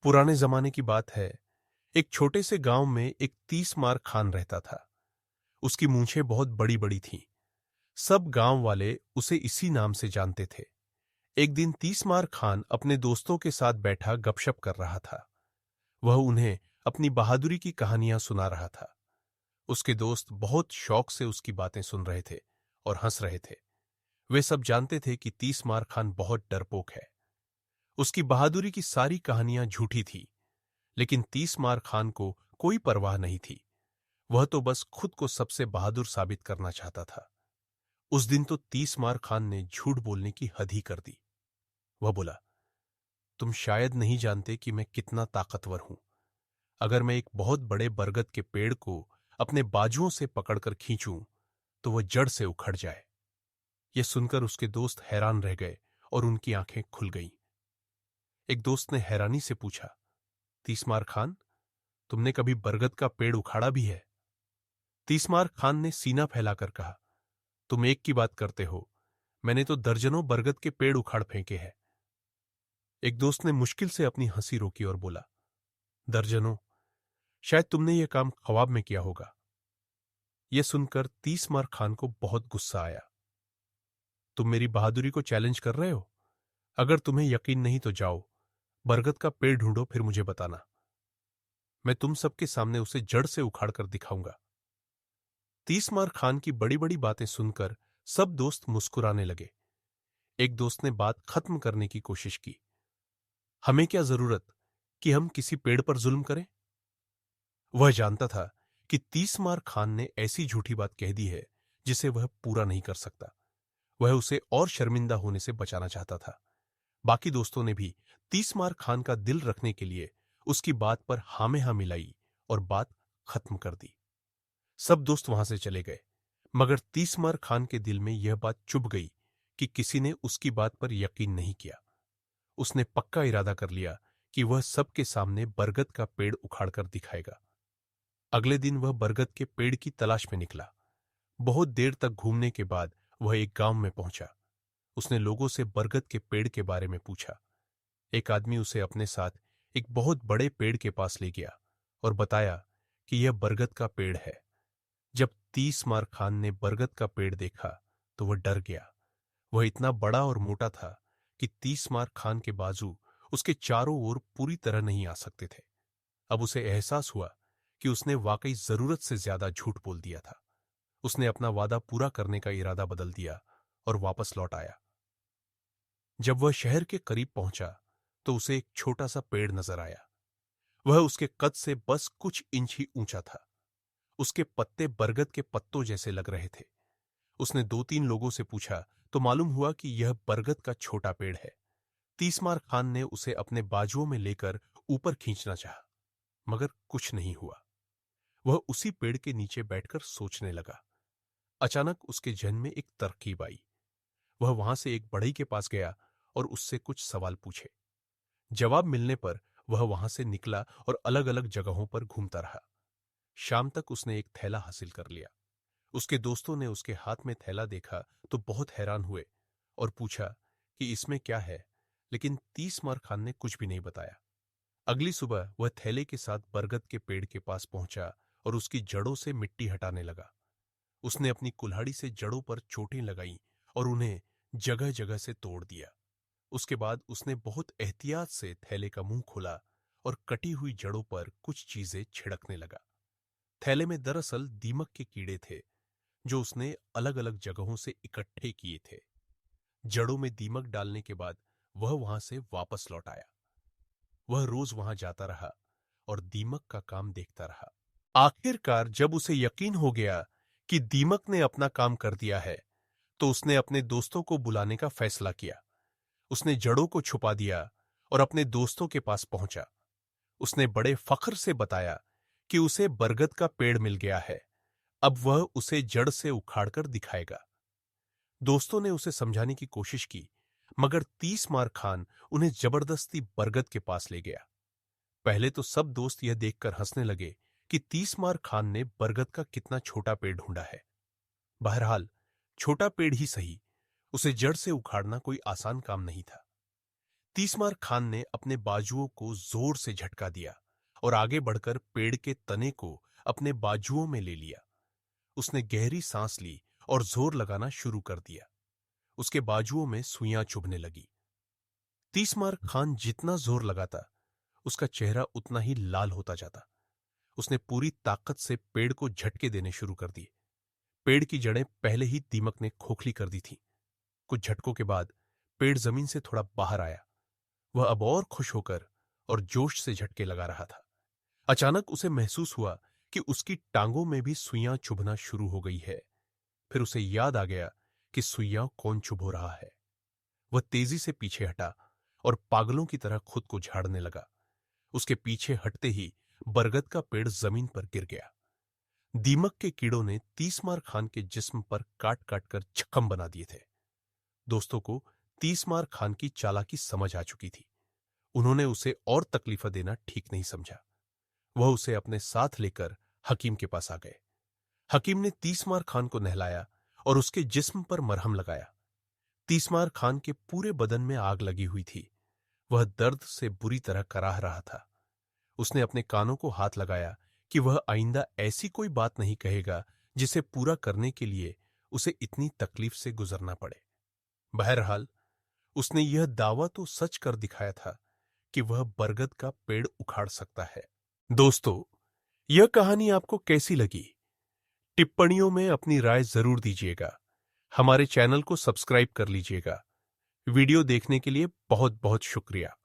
पुराने जमाने की बात है। एक छोटे से गांव में एक 30 मार खान रहता था। उसकी मूंछें बहुत बड़ी बड़ी थीं। सब गांव वाले उसे इसी नाम से जानते थे। एक दिन 30 मार खान अपने दोस्तों के साथ बैठा गपशप कर रहा था। वह उन्हें अपनी बहादुरी की कहानियां सुना रहा था। उसके दोस्त बहुत शौक से उसकी बातें सुन रहे थे और हंस रहे थे। वे सब जानते थे कि 30 मार खान बहुत डरपोक है। उसकी बहादुरी की सारी कहानियां झूठी थी। लेकिन 30 मार खान को कोई परवाह नहीं थी। वह तो बस खुद को सबसे बहादुर साबित करना चाहता था। उस दिन तो 30 मार खान ने झूठ बोलने की हद ही कर दी। वह बोला, तुम शायद नहीं जानते कि मैं कितना ताकतवर हूं। अगर मैं एक बहुत बड़े बरगद के पेड़ को अपने बाजुओं से पकड़कर खींचूं तो वह जड़ से उखड़ जाए। यह सुनकर उसके दोस्त हैरान रह गए और उनकी आंखें खुल गईं। एक दोस्त ने हैरानी से पूछा, 30 मार खान, तुमने कभी बरगद का पेड़ उखाड़ा भी है? 30 मार खान ने सीना फैलाकर कहा, तुम एक की बात करते हो, मैंने तो दर्जनों बरगद के पेड़ उखाड़ फेंके हैं। एक दोस्त ने मुश्किल से अपनी हंसी रोकी और बोला, दर्जनों? शायद तुमने यह काम ख्वाब में किया होगा। यह सुनकर 30 मार खान को बहुत गुस्सा आया। तुम मेरी बहादुरी को चैलेंज कर रहे हो? अगर तुम्हें यकीन नहीं तो जाओ, बरगद का पेड़ ढूंढो, फिर मुझे बताना। मैं तुम सबके सामने उसे जड़ से उखाड़ कर दिखाऊंगा। 30 मार खान की बड़ी बड़ी बातें सुनकर सब दोस्त मुस्कुराने लगे। एक दोस्त ने बात खत्म करने की कोशिश की, हमें क्या जरूरत कि हम किसी पेड़ पर जुल्म करें? वह जानता था कि 30 मार खान ने ऐसी झूठी बात कह दी है जिसे वह पूरा नहीं कर सकता। वह उसे और शर्मिंदा होने से बचाना चाहता था। बाकी दोस्तों ने भी 30 मार खान का दिल रखने के लिए उसकी बात पर हाँ में हाँ मिलाई और बात खत्म कर दी। सब दोस्त वहां से चले गए, मगर 30 मार खान के दिल में यह बात चुभ गई कि किसी ने उसकी बात पर यकीन नहीं किया। उसने पक्का इरादा कर लिया कि वह सबके सामने बरगद का पेड़ उखाड़कर दिखाएगा। अगले दिन वह बरगद के पेड़ की तलाश में निकला। बहुत देर तक घूमने के बाद वह एक गांव में पहुंचा। उसने लोगों से बरगद के पेड़ के बारे में पूछा। एक आदमी उसे अपने साथ एक बहुत बड़े पेड़ के पास ले गया और बताया कि यह बरगद का पेड़ है। जब 30 मार खान ने बरगद का पेड़ देखा तो वह डर गया। वह इतना बड़ा और मोटा था कि 30 मार खान के बाजू उसके चारों ओर पूरी तरह नहीं आ सकते थे। अब उसे एहसास हुआ कि उसने वाकई जरूरत से ज्यादा झूठ बोल दिया था। उसने अपना वादा पूरा करने का इरादा बदल दिया और वापस लौट आया। जब वह शहर के करीब पहुंचा तो उसे एक छोटा सा पेड़ नजर आया। वह उसके कद से बस कुछ इंच ही ऊंचा था। उसके पत्ते बरगद के पत्तों जैसे लग रहे थे। उसने दो तीन लोगों से पूछा तो मालूम हुआ कि यह बरगद का छोटा पेड़ है। 30 मार खान ने उसे अपने बाजुओं में लेकर ऊपर खींचना चाहा, मगर कुछ नहीं हुआ। वह उसी पेड़ के नीचे बैठकर सोचने लगा। अचानक उसके जहन में एक तरकीब आई। वह वहां से एक बढ़ई के पास गया और उससे कुछ सवाल पूछे। जवाब मिलने पर वह वहां से निकला और अलग अलग जगहों पर घूमता रहा। शाम तक उसने एक थैला हासिल कर लिया। उसके दोस्तों ने उसके हाथ में थैला देखा तो बहुत हैरान हुए और पूछा कि इसमें क्या है, लेकिन 30 मार खान ने कुछ भी नहीं बताया। अगली सुबह वह थैले के साथ बरगद के पेड़ के पास पहुंचा और उसकी जड़ों से मिट्टी हटाने लगा। उसने अपनी कुल्हाड़ी से जड़ों पर चोटें लगाईं और उन्हें जगह जगह से तोड़ दिया। उसके बाद उसने बहुत एहतियात से थैले का मुंह खोला और कटी हुई जड़ों पर कुछ चीजें छिड़कने लगा। थैले में दरअसल दीमक के कीड़े थे जो उसने अलग अलग जगहों से इकट्ठे किए थे। जड़ों में दीमक डालने के बाद वह वहां से वापस लौट आया। वह रोज वहां जाता रहा और दीमक का काम देखता रहा। आखिरकार जब उसे यकीन हो गया कि दीमक ने अपना काम कर दिया है, तो उसने अपने दोस्तों को बुलाने का फैसला किया। उसने जड़ों को छुपा दिया और अपने दोस्तों के पास पहुंचा। उसने बड़े फख्र से बताया कि उसे बरगद का पेड़ मिल गया है। अब वह उसे जड़ से उखाड़कर दिखाएगा। दोस्तों ने उसे समझाने की कोशिश की, मगर 30 मार खान उन्हें जबरदस्ती बरगद के पास ले गया। पहले तो सब दोस्त यह देखकर हंसने लगे कि 30 मार खान ने बरगद का कितना छोटा पेड़ ढूंढा है। बहरहाल, छोटा पेड़ ही सही, उसे जड़ से उखाड़ना कोई आसान काम नहीं था। तीसमार खान ने अपने बाजुओं को जोर से झटका दिया और आगे बढ़कर पेड़ के तने को अपने बाजुओं में ले लिया। उसने गहरी सांस ली और जोर लगाना शुरू कर दिया। उसके बाजुओं में सुइयां चुभने लगी। तीसमार खान जितना जोर लगाता, उसका चेहरा उतना ही लाल होता जाता। उसने पूरी ताकत से पेड़ को झटके देने शुरू कर दिए। पेड़ की जड़ें पहले ही दीमक ने खोखली कर दी थीं। कुछ झटकों के बाद पेड़ जमीन से थोड़ा बाहर आया। वह अब और खुश होकर और जोश से झटके लगा रहा था। अचानक उसे महसूस हुआ कि उसकी टांगों में भी सुइयां चुभना शुरू हो गई है। फिर उसे याद आ गया कि सुइयां कौन चुभो रहा है। वह तेजी से पीछे हटा और पागलों की तरह खुद को झाड़ने लगा। उसके पीछे हटते ही बरगद का पेड़ जमीन पर गिर गया। दीमक के कीड़ों ने तीसमार खान के जिस्म पर काट काट कर जख्म बना दिए थे। दोस्तों को तीसमार खान की चालाकी समझ आ चुकी थी। उन्होंने उसे और तकलीफ देना ठीक नहीं समझा। वह उसे अपने साथ लेकर हकीम के पास आ गए। हकीम ने तीसमार खान को नहलाया और उसके जिस्म पर मरहम लगाया। तीसमार खान के पूरे बदन में आग लगी हुई थी। वह दर्द से बुरी तरह कराह रहा था। उसने अपने कानों को हाथ लगाया कि वह आइंदा ऐसी कोई बात नहीं कहेगा जिसे पूरा करने के लिए उसे इतनी तकलीफ से गुजरना पड़े। बहरहाल उसने यह दावा तो सच कर दिखाया था कि वह बरगद का पेड़ उखाड़ सकता है। दोस्तों, यह कहानी आपको कैसी लगी? टिप्पणियों में अपनी राय जरूर दीजिएगा। हमारे चैनल को सब्सक्राइब कर लीजिएगा। वीडियो देखने के लिए बहुत बहुत शुक्रिया।